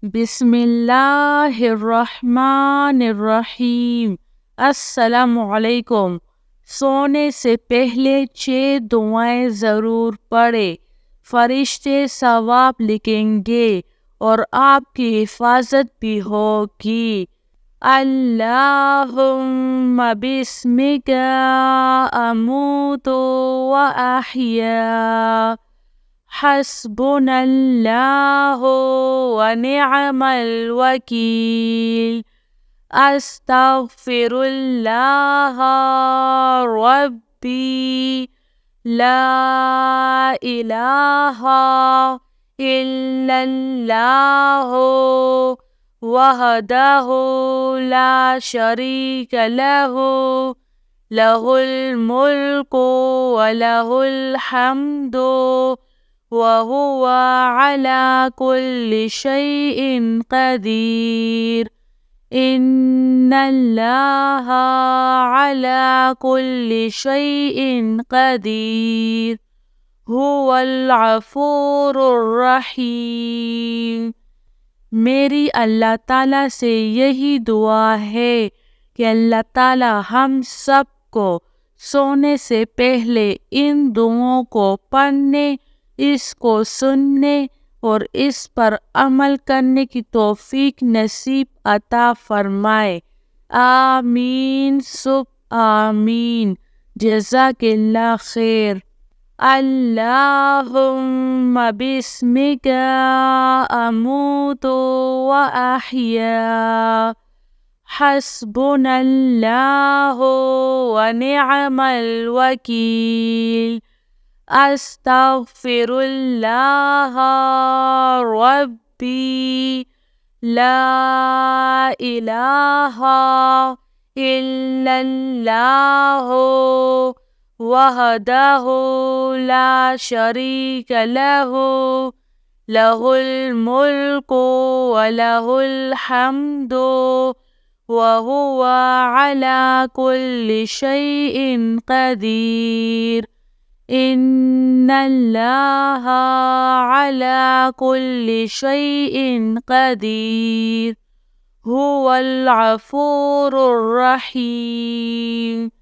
بسم اللہ الرحمن الرحیم۔ السلام علیکم۔ سونے سے پہلے 6 دعائیں ضرور پڑھیں، فرشتے ثواب لکھیں گے اور آپ کی حفاظت بھی ہوگی۔ اللہم بسمک اموت و احیا، حسبنا اللہ ونعم الوکیل، استغفر اللہ ربی لا الہ الا اللہ وحدہ لا شریک لہ، لہ الملک ولہ الحمد وَهُوَ عَلَى كُلِّ شَيْءٍ قَدِيرٌ۔ إِنَّ اللَّهَ عَلَى كُلِّ شَيْءٍ قَدِيرٌ، هُوَ الْغَفُورُ الرَّحِيمُ۔ میری اللہ تعالیٰ سے یہی دعا ہے کہ اللہ تعالیٰ ہم سب کو سونے سے پہلے ان دعاؤں کو پڑھنے، اس کو سننے اور اس پر عمل کرنے کی توفیق نصیب عطا فرمائے۔ آمین سب آمین۔ جزاک اللہ خیر۔ اللہم بسمک اموت و احیا، حسبنا اللہ ونعم الوکیل، استغفر اللہ ربی لا الہ الا اللہ وحدہ لا شریک لہ، لہ الملک ولہ الحمد وہو علی کل شیء قدیر۔ إِنَّ اللَّهَ عَلَى كُلِّ شَيْءٍ قَدِيرٌ، هُوَ الْغَفُورُ الرَّحِيمُ۔